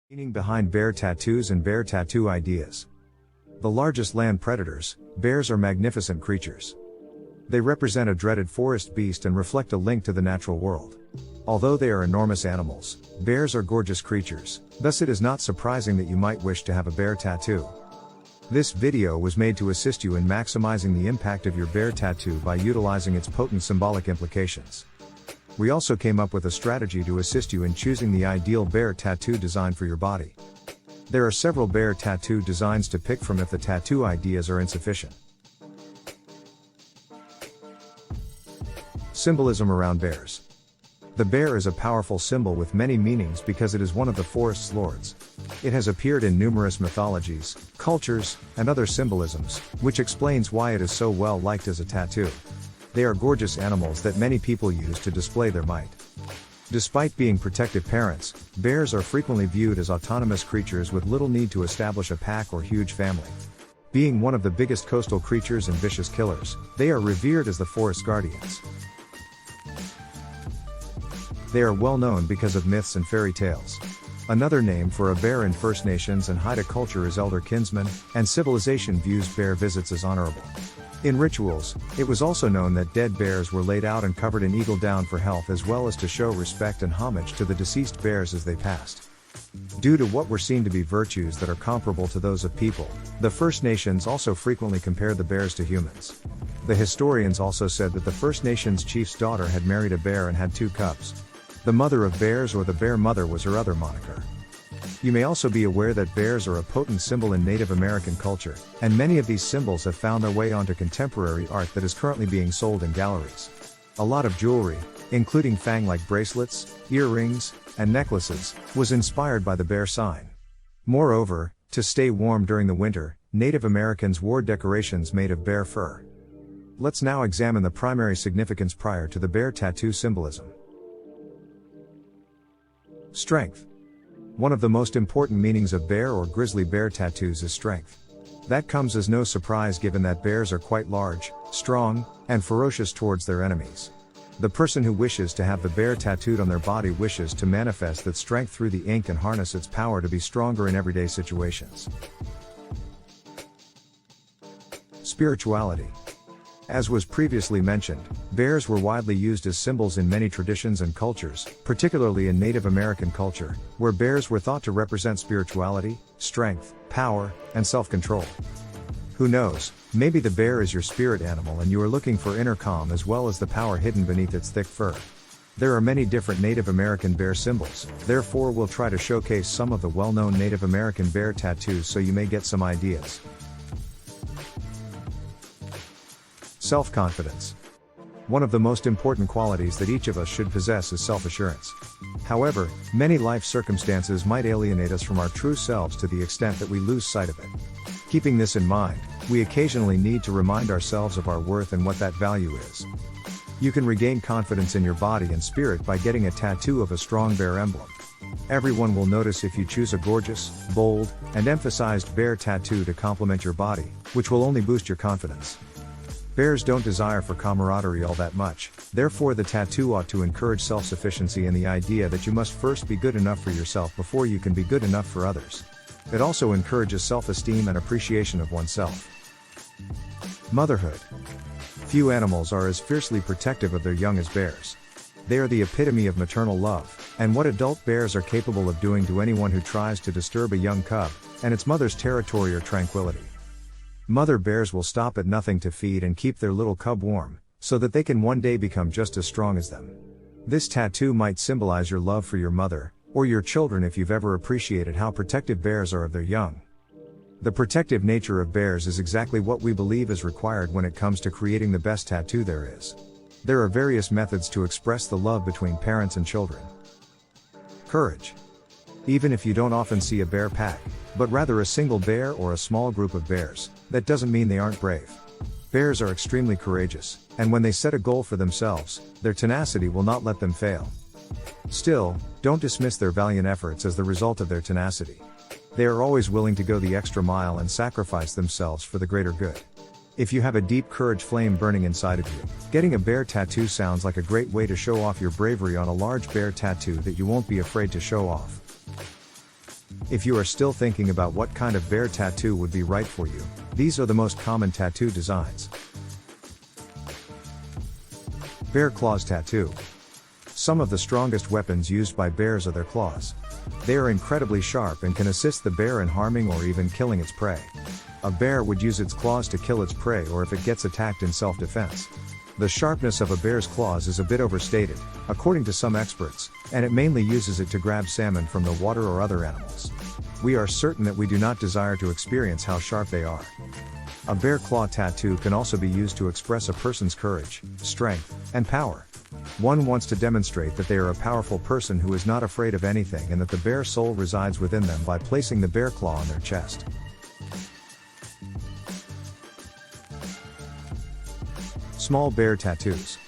Meaning behind bear tattoos and bear tattoo ideas. The largest land predators, bears are magnificent creatures. They represent a dreaded forest beast and reflect a link to the natural world. Although they are enormous animals, bears are gorgeous creatures, thus it is not surprising that you might wish to have a bear tattoo. This video was made to assist you in maximizing the impact of your bear tattoo by utilizing its potent symbolic implications. We also came up with a strategy to assist you in choosing the ideal bear tattoo design for your body. There are several bear tattoo designs to pick from if the tattoo ideas are insufficient. Symbolism around bears. The bear is a powerful symbol with many meanings because it is one of the forest's lords. It has appeared in numerous mythologies, cultures, and other symbolisms, which explains why it is so well liked as a tattoo. They are gorgeous animals that many people use to display their might. Despite being protective parents, bears are frequently viewed as autonomous creatures with little need to establish a pack or huge family. Being one of the biggest coastal creatures and vicious killers, they are revered as the forest guardians. They are well known because of myths and fairy tales. Another name for a bear in First Nations and Haida culture is elder kinsman, and civilization views bear visits as honorable. In rituals, it was also known that dead bears were laid out and covered in eagle down for health as well as to show respect and homage to the deceased bears as they passed. Due to what were seen to be virtues that are comparable to those of people, the First Nations also frequently compared the bears to humans. The historians also said that the First Nations chief's daughter had married a bear and had 2 cubs. The mother of bears or the bear mother was her other moniker. You may also be aware that bears are a potent symbol in Native American culture, and many of these symbols have found their way onto contemporary art that is currently being sold in galleries. A lot of jewelry, including fang-like bracelets, earrings, and necklaces, was inspired by the bear sign. Moreover, to stay warm during the winter, Native Americans wore decorations made of bear fur. Let's now examine the primary significance prior to the bear tattoo symbolism. Strength. One of the most important meanings of bear or grizzly bear tattoos is strength. That comes as no surprise given that bears are quite large, strong, and ferocious towards their enemies. The person who wishes to have the bear tattooed on their body wishes to manifest that strength through the ink and harness its power to be stronger in everyday situations. Spirituality. As was previously mentioned, bears were widely used as symbols in many traditions and cultures, particularly in Native American culture, where bears were thought to represent spirituality, strength, power, and self-control. Who knows, maybe the bear is your spirit animal and you are looking for inner calm as well as the power hidden beneath its thick fur. There are many different Native American bear symbols, therefore we'll try to showcase some of the well-known Native American bear tattoos so you may get some ideas. Self-confidence. One of the most important qualities that each of us should possess is self-assurance. However, many life circumstances might alienate us from our true selves to the extent that we lose sight of it. Keeping this in mind, we occasionally need to remind ourselves of our worth and what that value is. You can regain confidence in your body and spirit by getting a tattoo of a strong bear emblem. Everyone will notice if you choose a gorgeous, bold, and emphasized bear tattoo to complement your body, which will only boost your confidence. Bears don't desire for camaraderie all that much, therefore the tattoo ought to encourage self-sufficiency and the idea that you must first be good enough for yourself before you can be good enough for others. It also encourages self-esteem and appreciation of oneself. Motherhood. Few animals are as fiercely protective of their young as bears. They are the epitome of maternal love, and what adult bears are capable of doing to anyone who tries to disturb a young cub, and its mother's territory or tranquility. Mother bears will stop at nothing to feed and keep their little cub warm, so that they can one day become just as strong as them. This tattoo might symbolize your love for your mother, or your children if you've ever appreciated how protective bears are of their young. The protective nature of bears is exactly what we believe is required when it comes to creating the best tattoo there is. There are various methods to express the love between parents and children. Courage. Even if you don't often see a bear pack, but rather a single bear or a small group of bears, that doesn't mean they aren't brave. Bears are extremely courageous, and when they set a goal for themselves, their tenacity will not let them fail. Still, don't dismiss their valiant efforts as the result of their tenacity. They are always willing to go the extra mile and sacrifice themselves for the greater good. If you have a deep courage flame burning inside of you, getting a bear tattoo sounds like a great way to show off your bravery on a large bear tattoo that you won't be afraid to show off. If you are still thinking about what kind of bear tattoo would be right for you, these are the most common tattoo designs. Bear claws tattoo. Some of the strongest weapons used by bears are their claws. They are incredibly sharp and can assist the bear in harming or even killing its prey. A bear would use its claws to kill its prey or if it gets attacked in self-defense. The sharpness of a bear's claws is a bit overstated, according to some experts, and it mainly uses it to grab salmon from the water or other animals. We are certain that we do not desire to experience how sharp they are. A bear claw tattoo can also be used to express a person's courage, strength, and power. One wants to demonstrate that they are a powerful person who is not afraid of anything and that the bear soul resides within them by placing the bear claw on their chest. Small bear tattoos.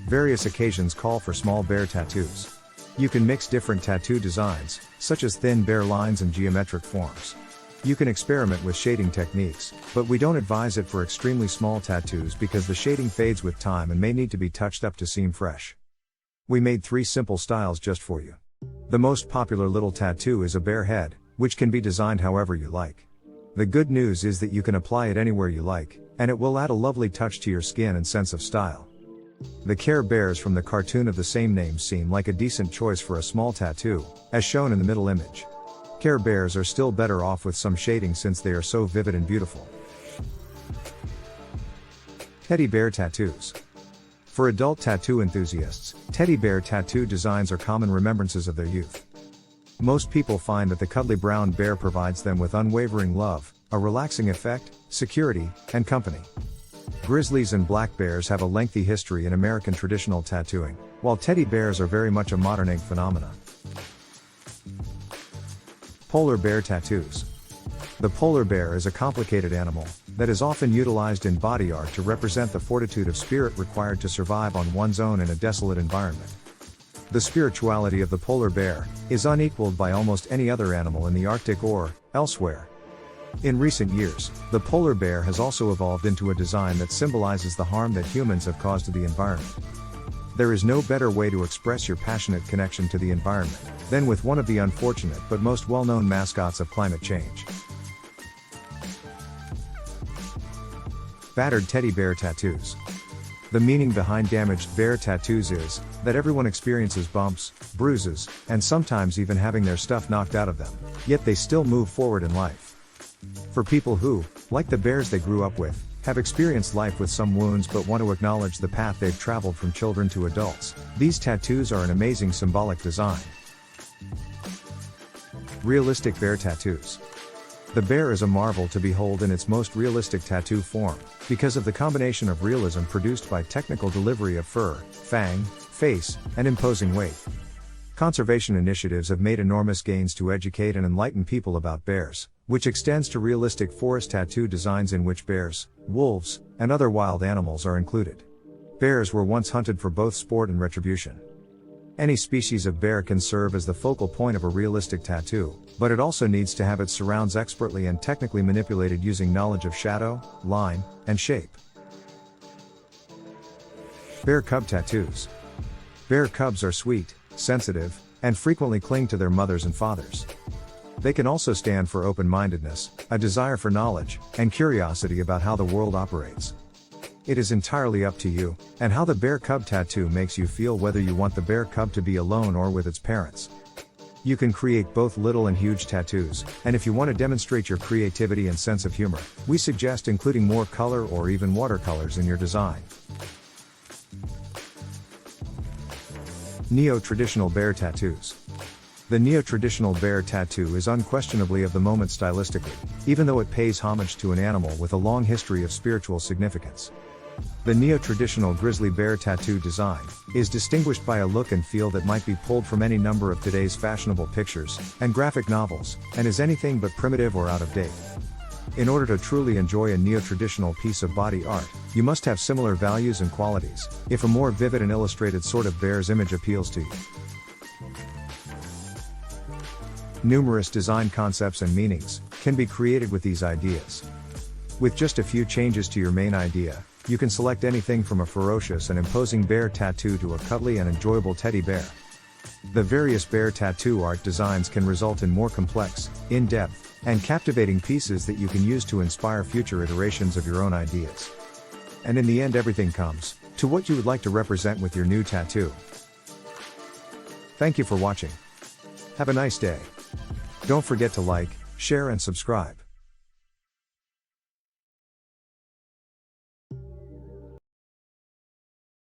Various occasions call for small bear tattoos. You can mix different tattoo designs, such as thin bear lines and geometric forms. You can experiment with shading techniques, but we don't advise it for extremely small tattoos because the shading fades with time and may need to be touched up to seem fresh. We made 3 simple styles just for you. The most popular little tattoo is a bear head, which can be designed however you like. The good news is that you can apply it anywhere you like, and it will add a lovely touch to your skin and sense of style. The Care Bears from the cartoon of the same name seem like a decent choice for a small tattoo, as shown in the middle image. Care Bears are still better off with some shading since they are so vivid and beautiful. Teddy bear tattoos. For adult tattoo enthusiasts, teddy bear tattoo designs are common remembrances of their youth. Most people find that the cuddly brown bear provides them with unwavering love, a relaxing effect, security, and company. Grizzlies and black bears have a lengthy history in American traditional tattooing, while teddy bears are very much a modern ink phenomenon. Polar bear tattoos. The polar bear is a complicated animal that is often utilized in body art to represent the fortitude of spirit required to survive on one's own in a desolate environment. The spirituality of the polar bear is unequaled by almost any other animal in the Arctic or elsewhere. In recent years, the polar bear has also evolved into a design that symbolizes the harm that humans have caused to the environment. There is no better way to express your passionate connection to the environment than with one of the unfortunate but most well-known mascots of climate change. Battered teddy bear tattoos. The meaning behind damaged bear tattoos is that everyone experiences bumps, bruises, and sometimes even having their stuff knocked out of them, yet they still move forward in life. For people who, like the bears they grew up with, have experienced life with some wounds but want to acknowledge the path they've traveled from children to adults, these tattoos are an amazing symbolic design. Realistic bear tattoos. The bear is a marvel to behold in its most realistic tattoo form, because of the combination of realism produced by technical delivery of fur, fang, face, and imposing weight. Conservation initiatives have made enormous gains to educate and enlighten people about bears, which extends to realistic forest tattoo designs in which bears, wolves, and other wild animals are included. Bears were once hunted for both sport and retribution. Any species of bear can serve as the focal point of a realistic tattoo, but it also needs to have its surrounds expertly and technically manipulated using knowledge of shadow, line, and shape. Bear cub tattoos. Bear cubs are sweet, sensitive, and frequently cling to their mothers and fathers. They can also stand for open-mindedness, a desire for knowledge, and curiosity about how the world operates. It is entirely up to you, and how the bear cub tattoo makes you feel, whether you want the bear cub to be alone or with its parents. You can create both little and huge tattoos, and if you want to demonstrate your creativity and sense of humor, we suggest including more color or even watercolors in your design. Neo-traditional bear tattoos. The neo-traditional bear tattoo is unquestionably of the moment stylistically, even though it pays homage to an animal with a long history of spiritual significance. The neo-traditional grizzly bear tattoo design is distinguished by a look and feel that might be pulled from any number of today's fashionable pictures and graphic novels, and is anything but primitive or out of date. In order to truly enjoy a neo-traditional piece of body art, you must have similar values and qualities, if a more vivid and illustrated sort of bear's image appeals to you. Numerous design concepts and meanings can be created with these ideas. With just a few changes to your main idea, you can select anything from a ferocious and imposing bear tattoo to a cuddly and enjoyable teddy bear. The various bear tattoo art designs can result in more complex, in-depth, and captivating pieces that you can use to inspire future iterations of your own ideas. And in the end, everything comes to what you would like to represent with your new tattoo. Thank you for watching. Have a nice day. Don't forget to like, share and subscribe.